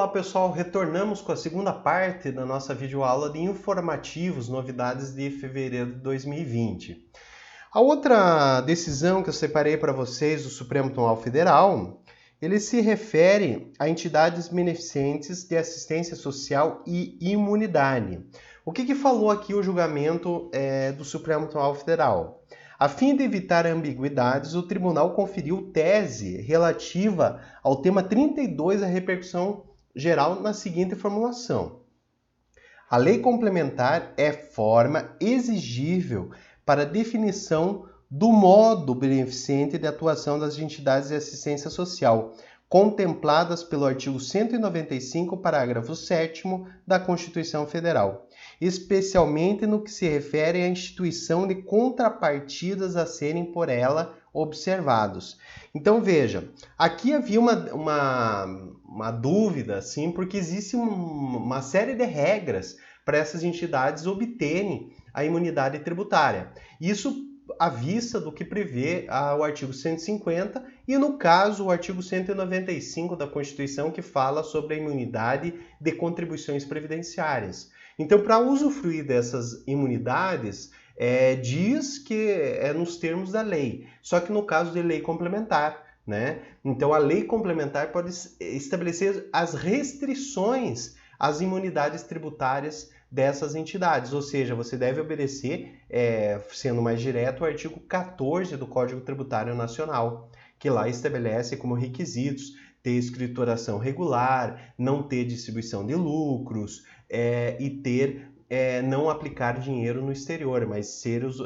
Olá pessoal, retornamos com a segunda parte da nossa videoaula de informativos, novidades de fevereiro de 2020. A outra decisão que eu separei para vocês do Supremo Tribunal Federal, ele se refere a entidades beneficentes de assistência social e imunidade. O que falou aqui o julgamento do Supremo Tribunal Federal? A fim de evitar ambiguidades, o tribunal conferiu tese relativa ao tema 32 da repercussão geral na seguinte formulação. A lei complementar é forma exigível para definição do modo beneficente de atuação das entidades de assistência social, contempladas pelo artigo 195, parágrafo 7º da Constituição Federal, especialmente no que se refere à instituição de contrapartidas a serem por ela observados. Então veja, aqui havia uma dúvida, assim, porque existe uma série de regras para essas entidades obterem a imunidade tributária. Isso à vista do que prevê o artigo 150 e, no caso, o artigo 195 da Constituição, que fala sobre a imunidade de contribuições previdenciárias. Então, para usufruir dessas imunidades, diz que é nos termos da lei, só que no caso de lei complementar, né? Então, a lei complementar pode estabelecer as restrições às imunidades tributárias dessas entidades, ou seja, você deve obedecer, sendo mais direto, o artigo 14 do Código Tributário Nacional, que lá estabelece como requisitos ter escrituração regular, não ter distribuição de lucros e ter não aplicar dinheiro no exterior, mas ser os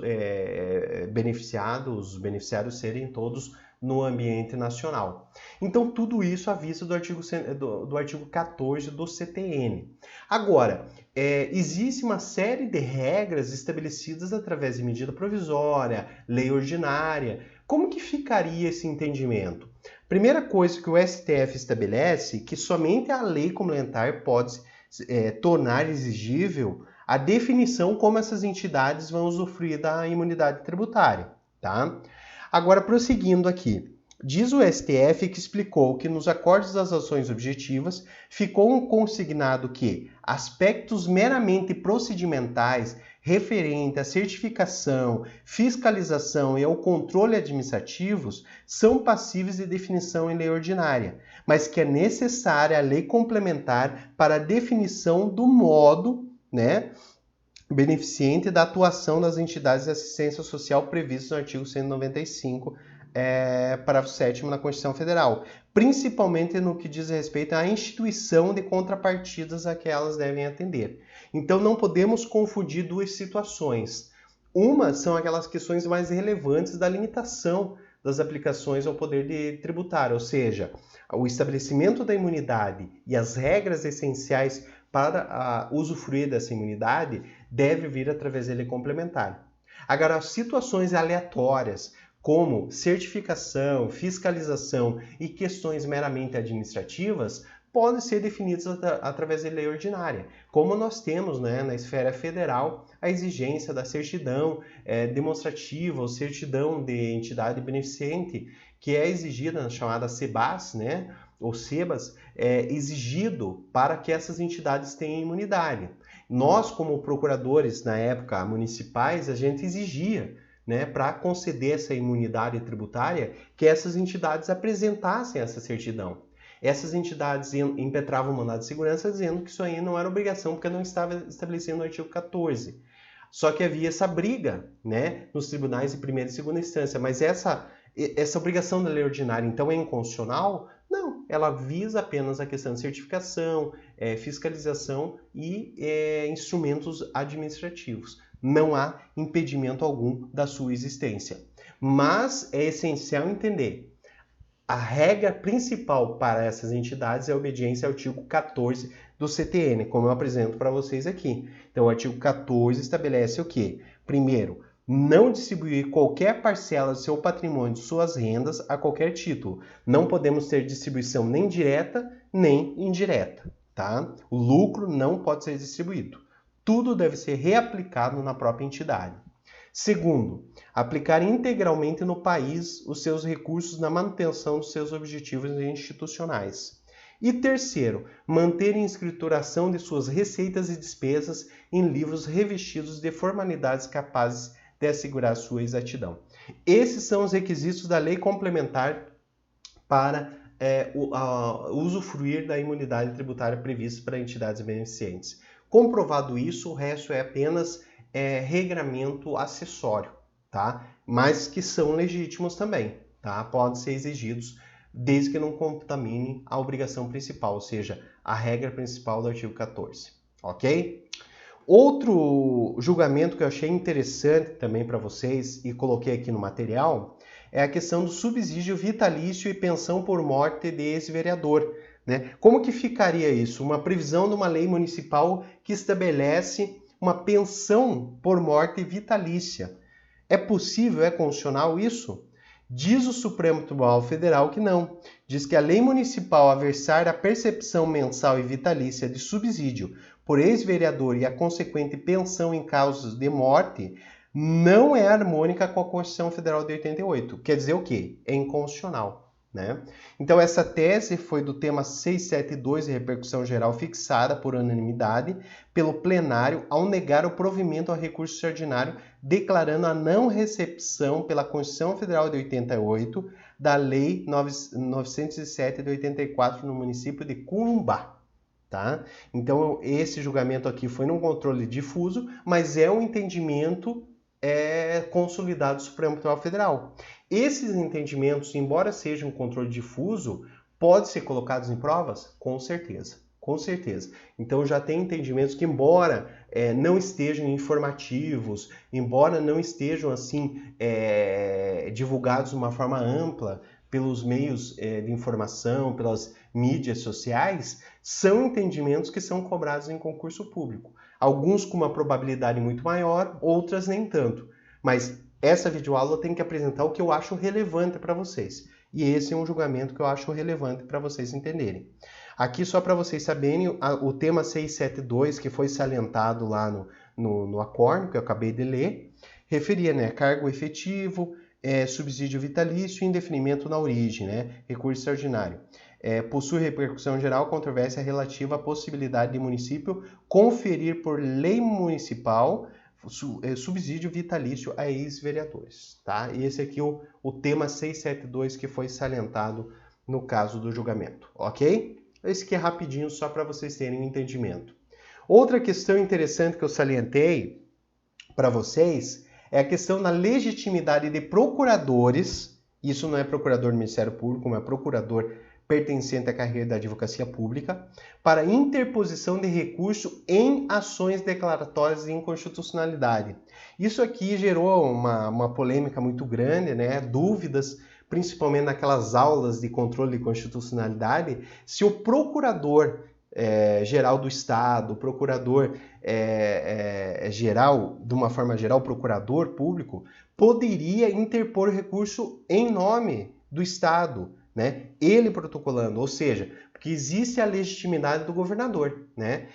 beneficiários serem todos no ambiente nacional. Então, tudo isso à vista do artigo 14 do CTN. Agora, existe uma série de regras estabelecidas através de medida provisória, lei ordinária. Como que ficaria esse entendimento? Primeira coisa que o STF estabelece que somente a lei complementar pode tornar exigível a definição como essas entidades vão usufruir da imunidade tributária, tá? Agora, prosseguindo aqui, diz o STF que explicou que nos acordos das ações objetivas ficou consignado que aspectos meramente procedimentais referentes à certificação, fiscalização e ao controle administrativos são passíveis de definição em lei ordinária, mas que é necessária a lei complementar para a definição do modo, beneficente da atuação das entidades de assistência social previstas no artigo 195, parágrafo 7º da Constituição Federal, principalmente no que diz respeito à instituição de contrapartidas a que elas devem atender. Então não podemos confundir duas situações. Uma são aquelas questões mais relevantes da limitação das aplicações ao poder tributário, ou seja, o estabelecimento da imunidade e as regras essenciais para usufruir dessa imunidade deve vir através da lei complementar. Agora, situações aleatórias, como certificação, fiscalização e questões meramente administrativas, podem ser definidas através da lei ordinária, como nós temos na esfera federal a exigência da certidão demonstrativa ou certidão de entidade beneficente, que é exigida na chamada CEBAS, ou SEBAS, exigido para que essas entidades tenham imunidade. Nós, como procuradores, na época, municipais, a gente exigia, para conceder essa imunidade tributária, que essas entidades apresentassem essa certidão. Essas entidades impetravam o mandado de segurança dizendo que isso aí não era obrigação, porque não estava estabelecido no artigo 14. Só que havia essa briga, nos tribunais de primeira e segunda instância. Mas essa obrigação da lei ordinária, então, é inconstitucional? Não, ela visa apenas a questão de certificação, fiscalização e instrumentos administrativos. Não há impedimento algum da sua existência. Mas é essencial entender, a regra principal para essas entidades é a obediência ao artigo 14 do CTN, como eu apresento para vocês aqui. Então, o artigo 14 estabelece o quê? Primeiro, não distribuir qualquer parcela do seu patrimônio, de suas rendas, a qualquer título. Não podemos ter distribuição nem direta, nem indireta, tá? O lucro não pode ser distribuído. Tudo deve ser reaplicado na própria entidade. Segundo, aplicar integralmente no país os seus recursos na manutenção dos seus objetivos institucionais. E terceiro, manter em escrituração de suas receitas e despesas em livros revestidos de formalidades capazes de assegurar sua exatidão. Esses são os requisitos da lei complementar para usufruir da imunidade tributária prevista para entidades beneficentes. Comprovado isso, o resto é apenas regramento acessório, tá? Mas que são legítimos também, tá? Podem ser exigidos desde que não contamine a obrigação principal, ou seja, a regra principal do artigo 14, ok? Outro julgamento que eu achei interessante também para vocês e coloquei aqui no material é a questão do subsídio vitalício e pensão por morte de ex-vereador, né? Como que ficaria isso? Uma previsão de uma lei municipal que estabelece uma pensão por morte vitalícia. É possível, é constitucional isso? Diz o Supremo Tribunal Federal que não. Diz que a lei municipal a versar a percepção mensal e vitalícia de subsídio por ex-vereador e a consequente pensão em casos de morte não é harmônica com a Constituição Federal de 88. Quer dizer o quê? É inconstitucional, né? Então essa tese foi do tema 672 de repercussão geral fixada por unanimidade pelo plenário ao negar o provimento ao recurso extraordinário, declarando a não recepção pela Constituição Federal de 88 da Lei 907 de 84 no município de Corumbá. Tá? Então, esse julgamento aqui foi num controle difuso, mas é um entendimento consolidado do Supremo Tribunal Federal. Esses entendimentos, embora sejam um controle difuso, podem ser colocados em provas? Com certeza. Com certeza. Então, já tem entendimentos que, embora não estejam informativos, embora não estejam assim divulgados de uma forma ampla pelos meios de informação, pelas mídias sociais, são entendimentos que são cobrados em concurso público. Alguns com uma probabilidade muito maior, outras nem tanto. Mas essa videoaula tem que apresentar o que eu acho relevante para vocês. E esse é um julgamento que eu acho relevante para vocês entenderem. Aqui, só para vocês saberem, o tema 672, que foi salientado lá no acórdão, que eu acabei de ler, referia, né, cargo efetivo, subsídio vitalício e indeferimento na origem, né, recurso extraordinário. Possui repercussão geral controvérsia relativa à possibilidade de município conferir por lei municipal subsídio vitalício a ex-vereadores, tá? E esse aqui é o tema 672 que foi salientado no caso do julgamento, ok? Esse aqui é rapidinho só para vocês terem um entendimento. Outra questão interessante que eu salientei para vocês é a questão da legitimidade de procuradores, isso não é procurador do Ministério Público, mas é procurador pertencente à carreira da advocacia pública, para interposição de recurso em ações declaratórias de inconstitucionalidade. Isso aqui gerou uma polêmica muito grande, né? Dúvidas, principalmente naquelas aulas de controle de constitucionalidade, se o procurador geral do Estado, o procurador geral, de uma forma geral, o procurador público, poderia interpor recurso em nome do Estado, né? Ele protocolando, ou seja, porque existe a legitimidade do governador, né?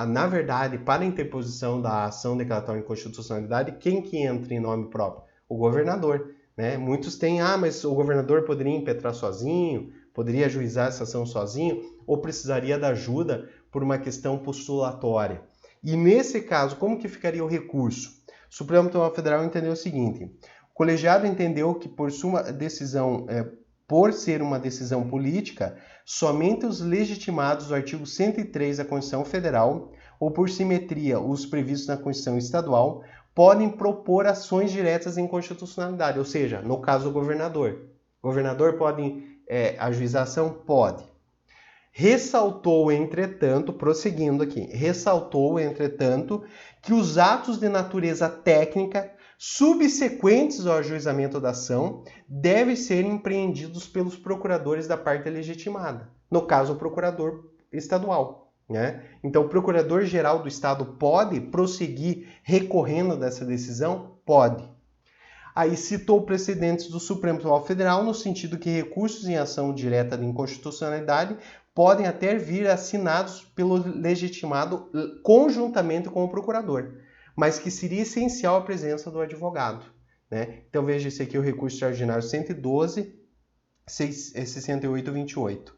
Na verdade, para a interposição da ação declaratória de inconstitucionalidade, quem que entra em nome próprio? O governador, né? Muitos têm, mas o governador poderia impetrar sozinho, poderia ajuizar essa ação sozinho, ou precisaria da ajuda por uma questão postulatória. E nesse caso, como que ficaria o recurso? O Supremo Tribunal Federal entendeu o seguinte: o colegiado entendeu que por sua decisão por ser uma decisão política, somente os legitimados do artigo 103 da Constituição Federal, ou por simetria os previstos na Constituição Estadual, podem propor ações diretas em constitucionalidade, ou seja, no caso do governador. O governador pode ajuizar ação? Pode. Ressaltou, entretanto, prosseguindo aqui, ressaltou, entretanto, que os atos de natureza técnica subsequentes ao ajuizamento da ação devem ser empreendidos pelos procuradores da parte legitimada, no caso o procurador estadual, né? Então o procurador-geral do Estado pode prosseguir recorrendo dessa decisão? Pode. Aí citou precedentes do Supremo Tribunal Federal no sentido que recursos em ação direta de inconstitucionalidade podem até vir assinados pelo legitimado conjuntamente com o procurador, mas que seria essencial a presença do advogado, né? Então veja esse aqui, o recurso extraordinário 112, 6828.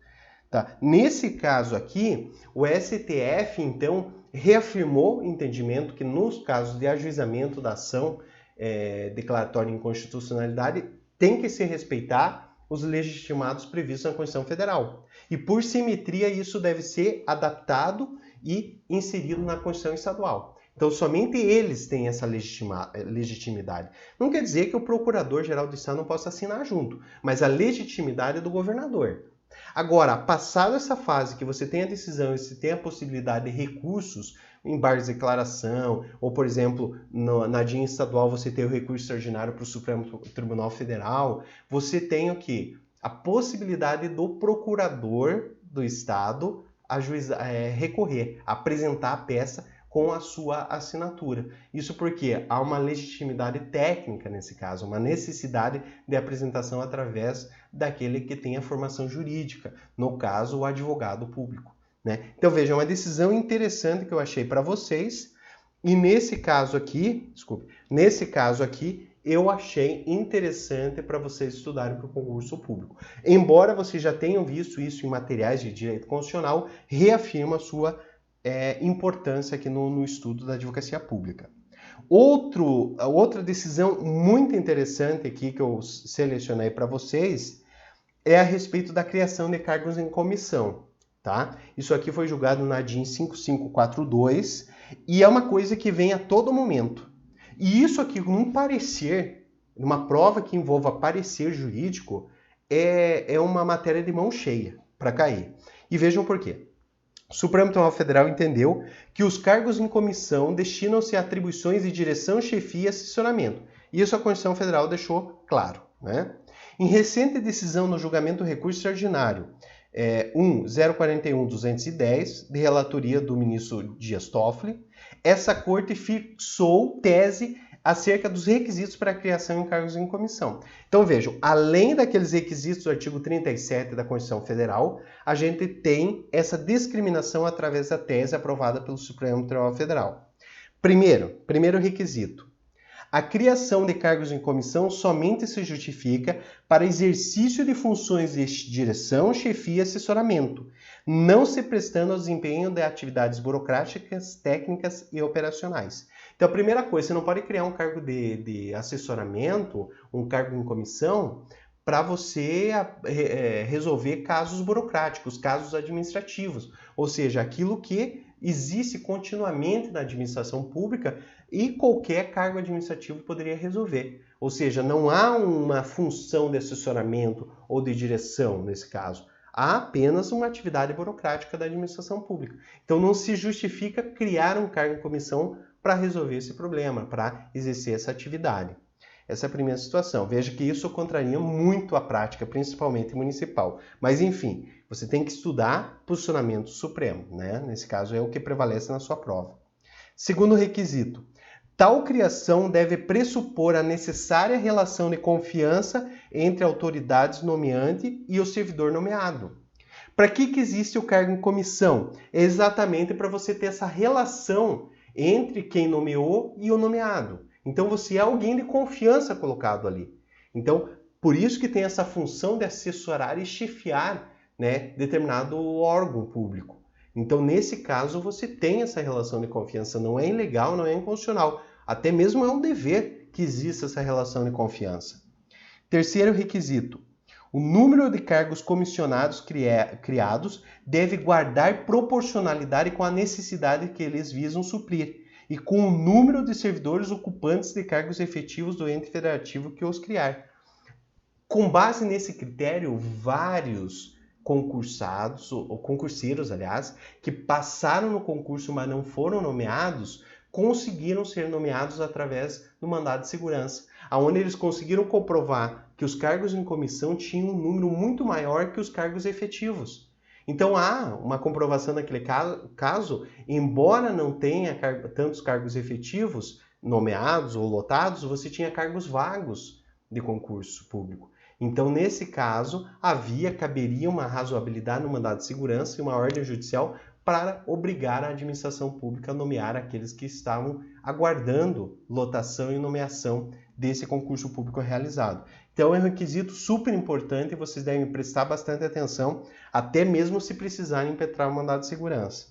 Tá? Nesse caso aqui, o STF, então, reafirmou o entendimento que nos casos de ajuizamento da ação declaratória de inconstitucionalidade, tem que se respeitar os legitimados previstos na Constituição Federal. E, por simetria, isso deve ser adaptado e inserido na Constituição Estadual. Então, somente eles têm essa legitimidade. Não quer dizer que o Procurador-Geral do Estado não possa assinar junto, mas a legitimidade é do governador. Agora, passada essa fase que você tem a decisão e você tem a possibilidade de recursos, embargos de declaração, ou, por exemplo, na DIN estadual você tem o recurso extraordinário para o Supremo Tribunal Federal, você tem o quê? A possibilidade do procurador do Estado recorrer, apresentar a peça com a sua assinatura. Isso porque há uma legitimidade técnica nesse caso, uma necessidade de apresentação através daquele que tem a formação jurídica, no caso, o advogado público, né? Então, veja, uma decisão interessante que eu achei para vocês, e nesse caso aqui, eu achei interessante para vocês estudarem para o concurso público. Embora vocês já tenham visto isso em materiais de direito constitucional, reafirma a sua importância aqui no estudo da advocacia pública. Outra decisão muito interessante aqui que eu selecionei para vocês é a respeito da criação de cargos em comissão, tá? Isso aqui foi julgado na DIN 5542 e é uma coisa que vem a todo momento. E isso aqui, num parecer, numa prova que envolva parecer jurídico, é uma matéria de mão cheia para cair. E vejam por quê. O Supremo Tribunal Federal entendeu que os cargos em comissão destinam-se a atribuições de direção, chefia e assessoramento. Isso a Constituição Federal deixou claro, né? Em recente decisão no julgamento do recurso extraordinário 041-210, de relatoria do ministro Dias Toffoli, essa corte fixou tese acerca dos requisitos para a criação em cargos em comissão. Então, vejam, além daqueles requisitos do artigo 37 da Constituição Federal, a gente tem essa discriminação através da tese aprovada pelo Supremo Tribunal Federal. Primeiro requisito. A criação de cargos em comissão somente se justifica para exercício de funções de direção, chefia e assessoramento, não se prestando ao desempenho de atividades burocráticas, técnicas e operacionais. Então, a primeira coisa, você não pode criar um cargo de assessoramento, um cargo em comissão, para você resolver casos burocráticos, casos administrativos, ou seja, aquilo que existe continuamente na administração pública e qualquer cargo administrativo poderia resolver. Ou seja, não há uma função de assessoramento ou de direção nesse caso. Há apenas uma atividade burocrática da administração pública. Então não se justifica criar um cargo em comissão para resolver esse problema, para exercer essa atividade. Essa é a primeira situação. Veja que isso contraria muito a prática, principalmente municipal. Mas, enfim, você tem que estudar posicionamento supremo, né? Nesse caso, é o que prevalece na sua prova. Segundo requisito. Tal criação deve pressupor a necessária relação de confiança entre a autoridade nomeante e o servidor nomeado. Para que existe o cargo em comissão? É exatamente para você ter essa relação entre quem nomeou e o nomeado. Então, você é alguém de confiança colocado ali. Então, por isso que tem essa função de assessorar e chefiar, né, determinado órgão público. Então, nesse caso, você tem essa relação de confiança. Não é ilegal, não é inconstitucional. Até mesmo é um dever que exista essa relação de confiança. Terceiro requisito. O número de cargos comissionados criados deve guardar proporcionalidade com a necessidade que eles visam suprir e com o número de servidores ocupantes de cargos efetivos do ente federativo que os criar. Com base nesse critério, vários concursados, ou concurseiros, aliás, que passaram no concurso, mas não foram nomeados, conseguiram ser nomeados através do mandado de segurança, onde eles conseguiram comprovar que os cargos em comissão tinham um número muito maior que os cargos efetivos. Então há uma comprovação naquele caso, embora não tenha tantos cargos efetivos nomeados ou lotados, você tinha cargos vagos de concurso público. Então, nesse caso, caberia uma razoabilidade no mandado de segurança e uma ordem judicial para obrigar a administração pública a nomear aqueles que estavam aguardando lotação e nomeação desse concurso público realizado. Então é um requisito super importante e vocês devem prestar bastante atenção, até mesmo se precisarem impetrar o mandado de segurança.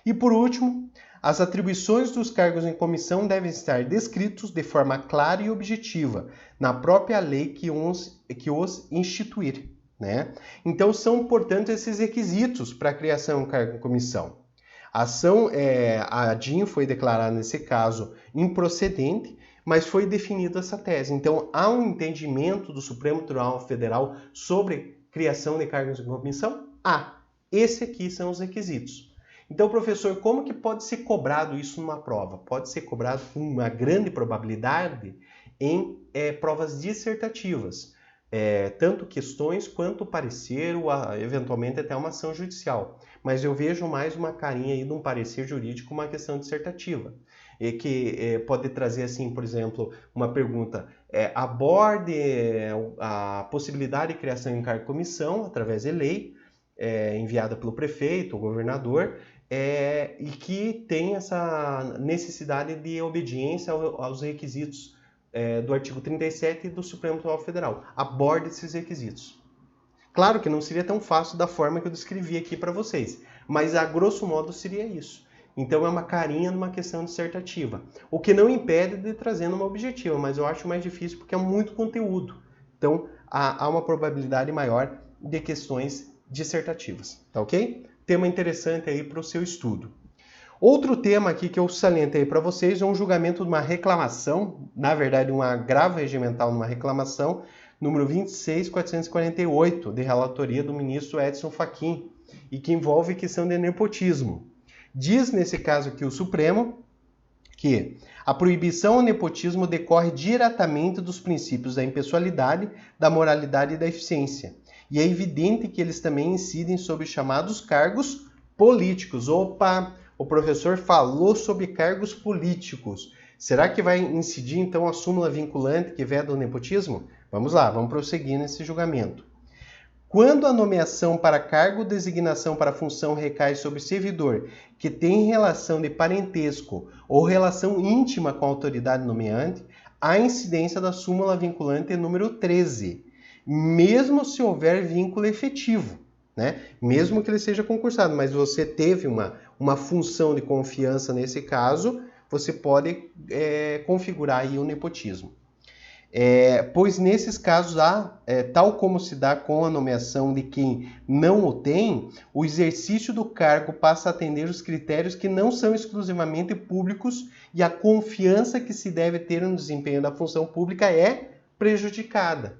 E por último, as atribuições dos cargos em comissão devem estar descritos de forma clara e objetiva na própria lei que os instituir, né? Então são, portanto, esses requisitos para a criação de um cargo em comissão. A DIN foi declarada, nesse caso, improcedente, mas foi definida essa tese. Então, há um entendimento do Supremo Tribunal Federal sobre criação de cargos em comissão? Esses aqui são os requisitos. Então, professor, como que pode ser cobrado isso numa prova? Pode ser cobrado com uma grande probabilidade em provas dissertativas. Tanto questões quanto parecer ou eventualmente até uma ação judicial. Mas eu vejo mais uma carinha aí de um parecer jurídico, uma questão dissertativa. Que pode trazer, assim, por exemplo, uma pergunta, aborde a possibilidade de criação em cargo de comissão através de lei, enviada pelo prefeito ou governador, e que tem essa necessidade de obediência aos requisitos do artigo 37 do Supremo Tribunal Federal. Aborde esses requisitos. Claro que não seria tão fácil da forma que eu descrevi aqui para vocês, mas a grosso modo seria isso. Então é uma carinha numa questão dissertativa, o que não impede de trazer uma objetiva, mas eu acho mais difícil porque é muito conteúdo. Então há uma probabilidade maior de questões dissertativas, tá ok? Tema interessante aí para o seu estudo. Outro tema aqui que eu salientei para vocês é um julgamento de uma reclamação, na verdade um agravo regimental numa reclamação, número 26.448, de relatoria do ministro Edson Fachin, e que envolve questão de nepotismo. Diz nesse caso aqui o Supremo que a proibição ao nepotismo decorre diretamente dos princípios da impessoalidade, da moralidade e da eficiência. E é evidente que eles também incidem sobre os chamados cargos políticos. Opa! O professor falou sobre cargos políticos. Será que vai incidir, então, a súmula vinculante que veda o nepotismo? Vamos lá, vamos prosseguir nesse julgamento. Quando a nomeação para cargo ou designação para função recai sobre servidor que tem relação de parentesco ou relação íntima com a autoridade nomeante, há incidência da súmula vinculante número 13, mesmo se houver vínculo efetivo, né? Mesmo que ele seja concursado, mas você teve uma função de confiança nesse caso, você pode configurar aí o nepotismo. Pois nesses casos há, tal como se dá com a nomeação de quem não o tem, o exercício do cargo passa a atender os critérios que não são exclusivamente públicos e a confiança que se deve ter no desempenho da função pública é prejudicada.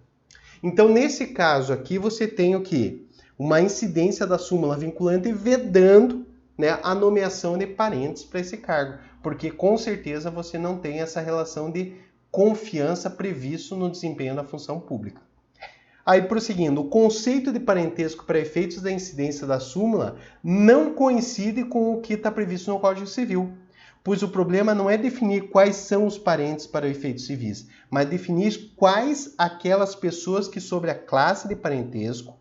Então, nesse caso aqui, você tem o quê? Uma incidência da súmula vinculante vedando, né, a nomeação de parentes para esse cargo, porque com certeza você não tem essa relação de confiança previsto no desempenho da função pública. Aí, prosseguindo, o conceito de parentesco para efeitos da incidência da súmula não coincide com o que está previsto no Código Civil, pois o problema não é definir quais são os parentes para efeitos civis, mas definir quais aquelas pessoas que, sobre a classe de parentesco,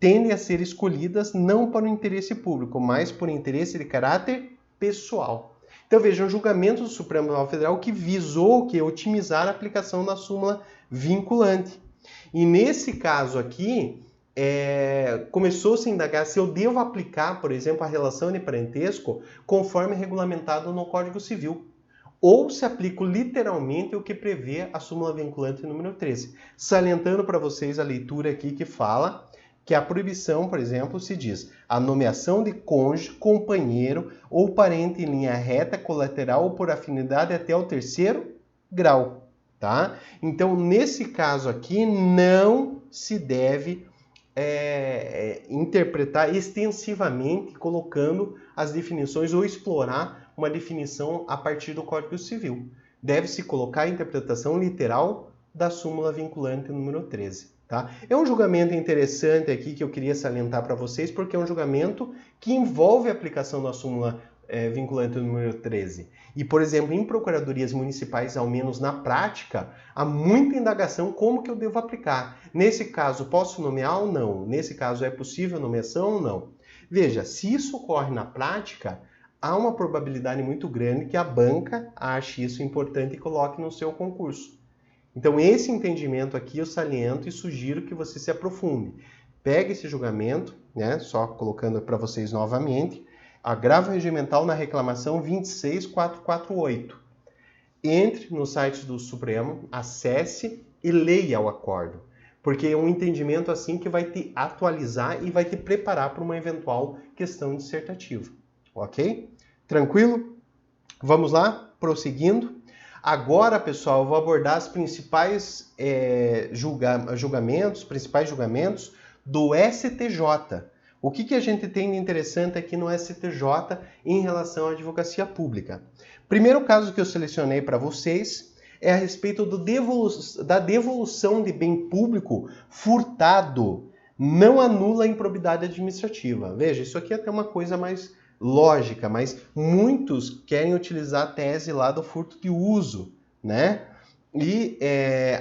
tendem a ser escolhidas não para o interesse público, mas por interesse de caráter pessoal. Então veja, um julgamento do Supremo Tribunal Federal que visou otimizar a aplicação da súmula vinculante. E nesse caso aqui, começou-se a indagar se eu devo aplicar, por exemplo, a relação de parentesco conforme regulamentado no Código Civil, ou se aplico literalmente o que prevê a súmula vinculante número 13. Salientando para vocês a leitura aqui que fala que a proibição, por exemplo, se diz a nomeação de cônjuge, companheiro ou parente em linha reta, colateral ou por afinidade até o 3º grau, tá? Então, nesse caso aqui, não se deve interpretar extensivamente colocando as definições ou explorar uma definição a partir do Código Civil. Deve-se colocar a interpretação literal da súmula vinculante número 13. Tá? É um julgamento interessante aqui que eu queria salientar para vocês, porque é um julgamento que envolve a aplicação da súmula vinculante número 13. E, por exemplo, em procuradorias municipais, ao menos na prática, há muita indagação como que eu devo aplicar. Nesse caso, posso nomear ou não? Nesse caso, é possível nomeação ou não? Veja, se isso ocorre na prática, há uma probabilidade muito grande que a banca ache isso importante e coloque no seu concurso. Então, esse entendimento aqui eu saliento e sugiro que você se aprofunde. Pegue esse julgamento, né, só colocando para vocês novamente, agravo regimental na reclamação 26448. Entre no site do Supremo, acesse e leia o acordo, porque é um entendimento assim que vai te atualizar e vai te preparar para uma eventual questão dissertativa, ok? Tranquilo? Vamos lá, prosseguindo. Agora, pessoal, eu vou abordar os principais julgamentos do STJ. O que a gente tem de interessante aqui no STJ em relação à advocacia pública? Primeiro caso que eu selecionei para vocês é a respeito da devolução de bem público furtado. Não anula a improbidade administrativa. Veja, isso aqui é até uma coisa mais lógica, mas muitos querem utilizar a tese lá do furto de uso, né? E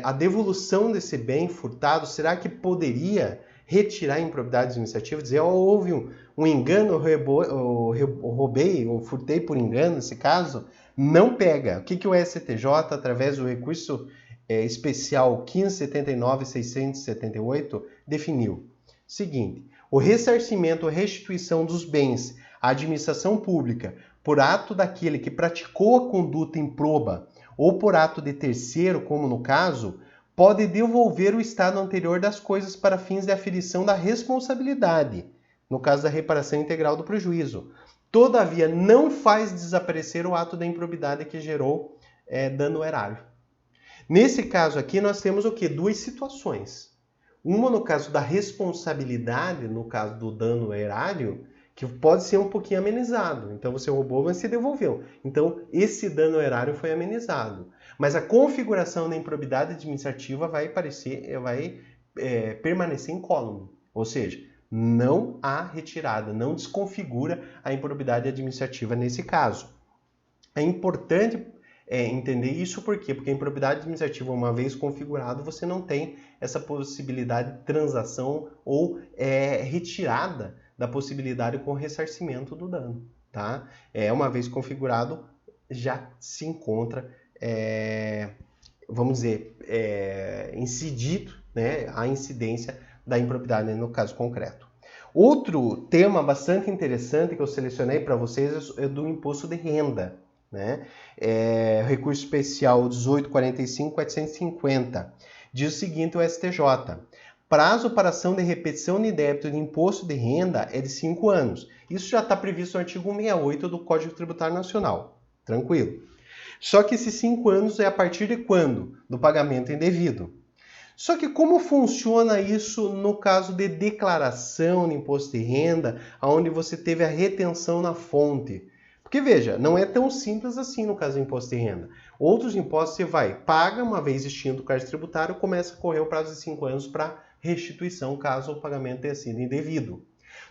a devolução desse bem furtado, será que poderia retirar a improbidade administrativa? Dizer, houve um engano, eu roubei ou furtei por engano nesse caso? Não pega. O que o STJ, através do recurso especial 1579-678, definiu? Seguinte, o ressarcimento ou restituição dos bens à administração pública por ato daquele que praticou a conduta improba ou por ato de terceiro, como no caso, pode devolver o estado anterior das coisas para fins de aferição da responsabilidade, no caso da reparação integral do prejuízo. Todavia, não faz desaparecer o ato da improbidade que gerou dano erário. Nesse caso aqui, nós temos o quê? Duas situações. Uma no caso da responsabilidade, no caso do dano erário, que pode ser um pouquinho amenizado. Então, você roubou, mas se devolveu. Então, esse dano erário foi amenizado. Mas a configuração da improbidade administrativa vai permanecer incólume. Ou seja, não há retirada, não desconfigura a improbidade administrativa nesse caso. É importante entender isso por quê? Porque a improbidade administrativa, uma vez configurado, você não tem essa possibilidade de transação ou retirada da possibilidade com ressarcimento do dano. Tá? Uma vez configurado, já se encontra, vamos dizer, incidido, né, a incidência da improbidade no caso concreto. Outro tema bastante interessante que eu selecionei para vocês é do imposto de renda. Né? Recurso especial 1845-450. Diz o seguinte o STJ. Prazo para ação de repetição de débito de imposto de renda é de 5 anos. Isso já está previsto no artigo 168 do Código Tributário Nacional. Tranquilo. Só que esses 5 anos é a partir de quando? Do pagamento indevido. Só que como funciona isso no caso de declaração de imposto de renda, onde você teve a retenção na fonte? Porque, veja, não é tão simples assim no caso do imposto de renda. Outros impostos você paga, uma vez extinto o crédito tributário, começa a correr o prazo de 5 anos para restituição, caso o pagamento tenha sido indevido.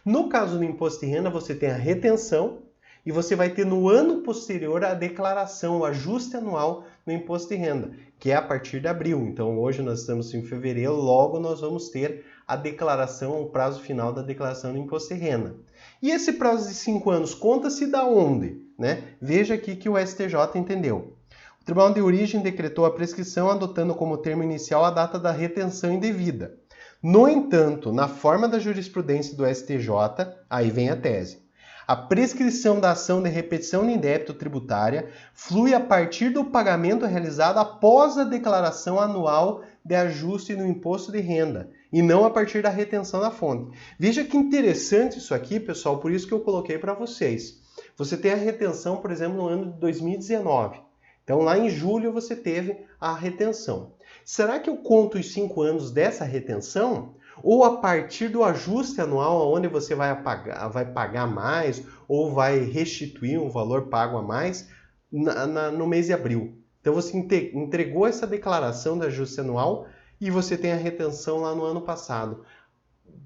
No caso do imposto de renda, você tem a retenção e você vai ter no ano posterior a declaração, o ajuste anual no imposto de renda, que é a partir de abril. Então, hoje nós estamos em fevereiro, logo nós vamos ter a declaração, o prazo final da declaração do imposto de renda. E esse prazo de 5 anos conta-se da onde? Né? Veja aqui que o STJ entendeu. O Tribunal de Origem decretou a prescrição adotando como termo inicial a data da retenção indevida. No entanto, na forma da jurisprudência do STJ, aí vem a tese. A prescrição da ação de repetição de débito tributária flui a partir do pagamento realizado após a declaração anual de ajuste no imposto de renda, e não a partir da retenção da fonte. Veja que interessante isso aqui, pessoal, por isso que eu coloquei para vocês. Você tem a retenção, por exemplo, no ano de 2019. Então, lá em julho, você teve a retenção. Será que eu conto os 5 anos dessa retenção? Ou a partir do ajuste anual, onde você vai pagar mais ou vai restituir um valor pago a mais no mês de abril? Então, você entregou essa declaração de ajuste anual e você tem a retenção lá no ano passado.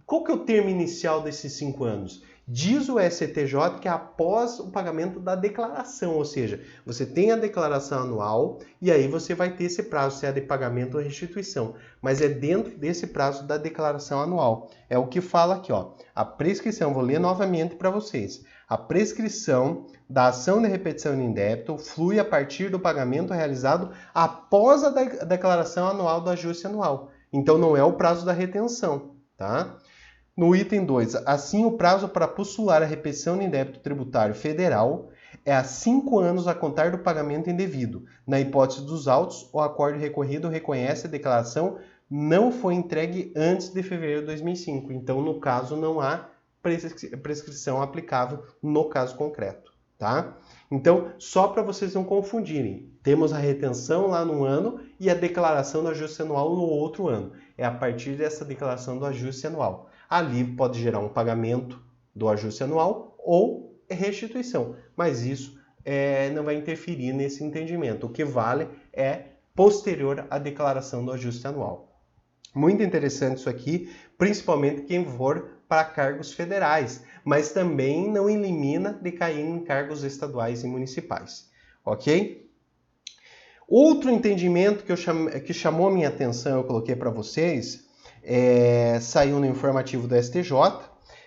Qual que é o termo inicial desses 5 anos? Diz o STJ que é após o pagamento da declaração, ou seja, você tem a declaração anual e aí você vai ter esse prazo, se é de pagamento ou restituição, mas é dentro desse prazo da declaração anual. É o que fala aqui, ó. A prescrição, vou ler novamente para vocês. A prescrição da ação de repetição em débito flui a partir do pagamento realizado após a declaração anual do ajuste anual. Então, não é o prazo da retenção, tá? No item 2, assim, o prazo para postular a repetição em débito tributário federal é a 5 anos a contar do pagamento indevido. Na hipótese dos autos, o acórdão recorrido reconhece a declaração não foi entregue antes de fevereiro de 2005. Então, no caso, não há prescrição aplicável no caso concreto, tá? Então, só para vocês não confundirem, temos a retenção lá no ano e a declaração do ajuste anual no outro ano. É a partir dessa declaração do ajuste anual. Ali pode gerar um pagamento do ajuste anual ou restituição, mas isso não vai interferir nesse entendimento. O que vale é posterior à declaração do ajuste anual. Muito interessante isso aqui, principalmente quem for para cargos federais, mas também não elimina de cair em cargos estaduais e municipais, ok? Outro entendimento que chamou a minha atenção, eu coloquei para vocês, saiu no informativo do STJ,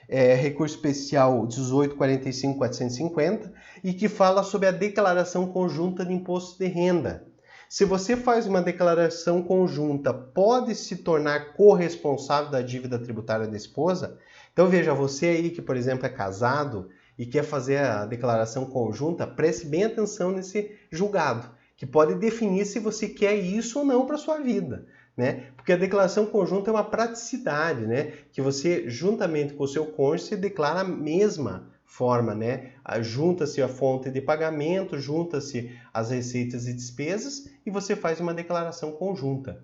recurso especial 18.45.450, e que fala sobre a declaração conjunta de imposto de renda. Se você faz uma declaração conjunta, pode se tornar corresponsável da dívida tributária da esposa? Então veja, você aí que, por exemplo, é casado e quer fazer a declaração conjunta, preste bem atenção nesse julgado, que pode definir se você quer isso ou não para a sua vida, né? Porque a declaração conjunta é uma praticidade, né? Que você, juntamente com o seu cônjuge, se declara a mesma forma, né? Junta-se a fonte de pagamento, junta-se as receitas e despesas e você faz uma declaração conjunta.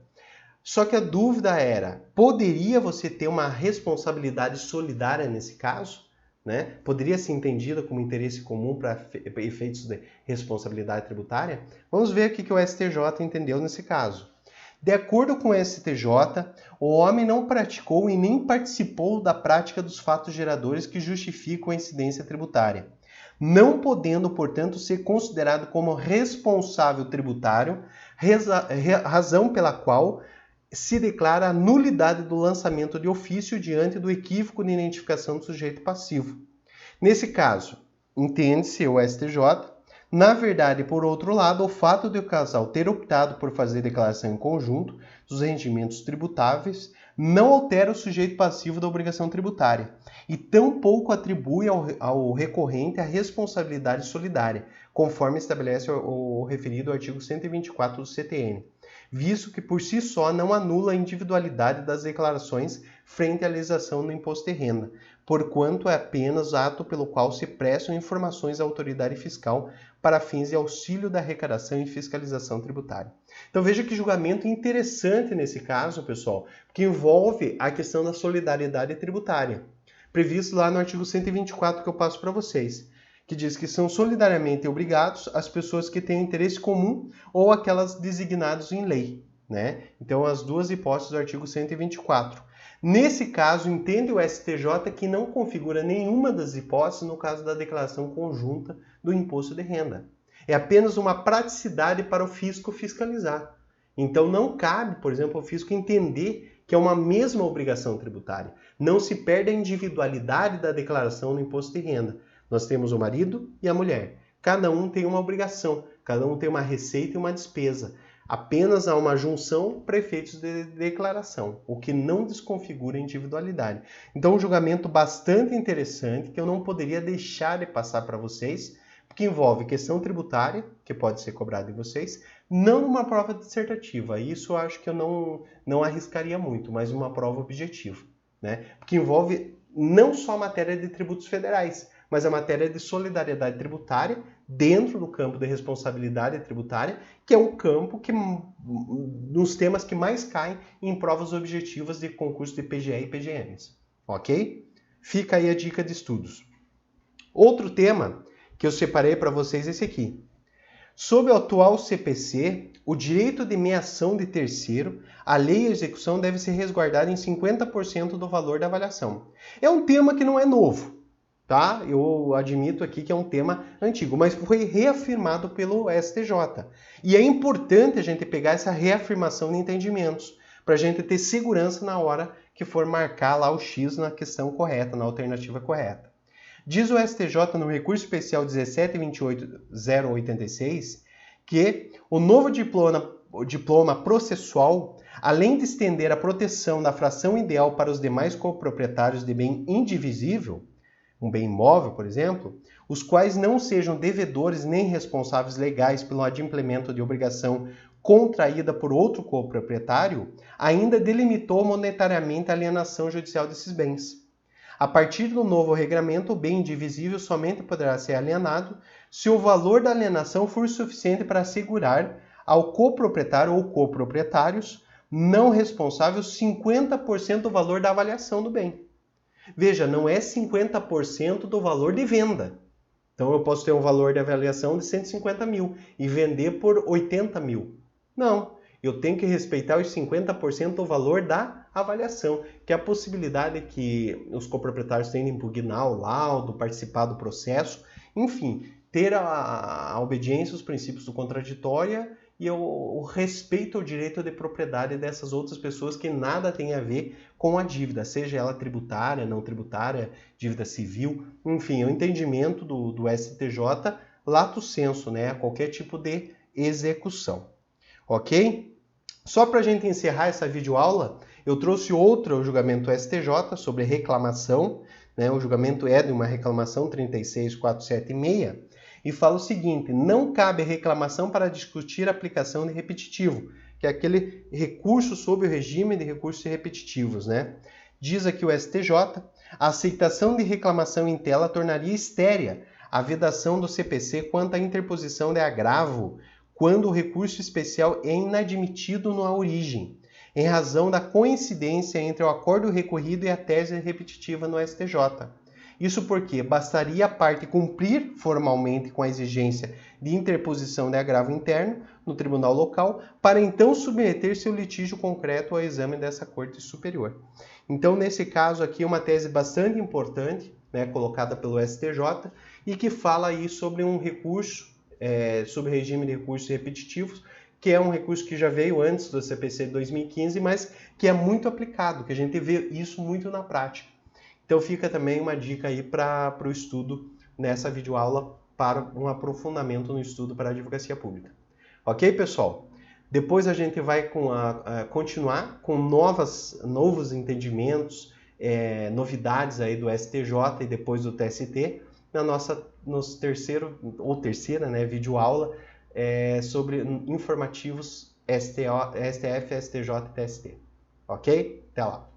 Só que a dúvida era, poderia você ter uma responsabilidade solidária nesse caso? Né? Poderia ser entendida como interesse comum para efeitos de responsabilidade tributária? Vamos ver o que o STJ entendeu nesse caso. De acordo com o STJ, o homem não praticou e nem participou da prática dos fatos geradores que justificam a incidência tributária, não podendo, portanto, ser considerado como responsável tributário, razão pela qual se declara a nulidade do lançamento de ofício diante do equívoco de identificação do sujeito passivo. Nesse caso, entende-se o STJ, na verdade, por outro lado, o fato de o casal ter optado por fazer declaração em conjunto dos rendimentos tributáveis não altera o sujeito passivo da obrigação tributária e tampouco atribui ao recorrente a responsabilidade solidária, conforme estabelece o referido artigo 124 do CTN, visto que por si só não anula a individualidade das declarações frente à legislação do imposto de renda, porquanto é apenas ato pelo qual se prestam informações à autoridade fiscal para fins de auxílio da arrecadação e fiscalização tributária. Então veja que julgamento interessante nesse caso, pessoal, que envolve a questão da solidariedade tributária, previsto lá no artigo 124 que eu passo para vocês, que diz que são solidariamente obrigados as pessoas que têm interesse comum ou aquelas designadas em lei, né? Então as duas hipóteses do artigo 124. Nesse caso, entende o STJ que não configura nenhuma das hipóteses no caso da declaração conjunta do imposto de renda. É apenas uma praticidade para o fisco fiscalizar. Então não cabe, por exemplo, ao fisco entender que é uma mesma obrigação tributária. Não se perde a individualidade da declaração do imposto de renda. Nós temos o marido e a mulher. Cada um tem uma obrigação, cada um tem uma receita e uma despesa. Apenas há uma junção para efeitos de declaração, o que não desconfigura a individualidade. Então, um julgamento bastante interessante que eu não poderia deixar de passar para vocês, porque envolve questão tributária, que pode ser cobrada de vocês, não numa prova dissertativa. Isso eu acho que eu não arriscaria muito, mas uma prova objetiva, né? Porque envolve não só a matéria de tributos federais, mas a matéria de solidariedade tributária dentro do campo de responsabilidade tributária, que é um campo que dos temas que mais caem em provas objetivas de concurso de PGE e PGMs, ok? Fica aí a dica de estudos. Outro tema que eu separei para vocês é esse aqui. Sob o atual CPC, o direito de meação de terceiro, a lei e a execução deve ser resguardada em 50% do valor da avaliação. É um tema que não é novo. Tá? Eu admito aqui que é um tema antigo, mas foi reafirmado pelo STJ. E é importante a gente pegar essa reafirmação de entendimentos, para a gente ter segurança na hora que for marcar lá o X na questão correta, na alternativa correta. Diz o STJ no recurso especial 17.28.086 que o novo diploma processual, além de estender a proteção da fração ideal para os demais coproprietários de bem indivisível, um bem imóvel, por exemplo, os quais não sejam devedores nem responsáveis legais pelo adimplemento de obrigação contraída por outro coproprietário, ainda delimitou monetariamente a alienação judicial desses bens. A partir do novo regramento, o bem indivisível somente poderá ser alienado se o valor da alienação for suficiente para assegurar ao coproprietário ou coproprietários não responsáveis 50% do valor da avaliação do bem. Veja, não é 50% do valor de venda. Então eu posso ter um valor de avaliação de 150 mil e vender por 80 mil. Não, eu tenho que respeitar os 50% do valor da avaliação, que é a possibilidade que os coproprietários têm de impugnar o laudo, participar do processo, enfim, ter a obediência aos princípios do contraditório e o respeito ao direito de propriedade dessas outras pessoas que nada tem a ver com a dívida, seja ela tributária, não tributária, dívida civil, enfim, o entendimento do STJ lato sensu, né, a qualquer tipo de execução. Ok? Só para a gente encerrar essa videoaula, eu trouxe outro julgamento STJ sobre reclamação, né? O julgamento é de uma reclamação 36476 e fala o seguinte: não cabe reclamação para discutir a aplicação de repetitivo, que é aquele recurso sob o regime de recursos repetitivos, né? Diz aqui o STJ, a aceitação de reclamação em tela tornaria estérea a vedação do CPC quanto à interposição de agravo quando o recurso especial é inadmitido na origem, em razão da coincidência entre o acordo recorrido e a tese repetitiva no STJ. Isso porque bastaria a parte cumprir formalmente com a exigência de interposição de agravo interno no tribunal local para então submeter seu litígio concreto ao exame dessa Corte Superior. Então, nesse caso aqui, uma tese bastante importante, né, colocada pelo STJ e que fala aí sobre um recurso sobre regime de recursos repetitivos, que é um recurso que já veio antes do CPC de 2015, mas que é muito aplicado, que a gente vê isso muito na prática. Então fica também uma dica aí para o estudo nessa videoaula para um aprofundamento no estudo para a advocacia pública. Ok, pessoal? Depois a gente vai continuar com novos entendimentos, novidades aí do STJ e depois do TST, nos terceira, né, videoaula sobre informativos STF, STJ e TST. Ok? Até lá!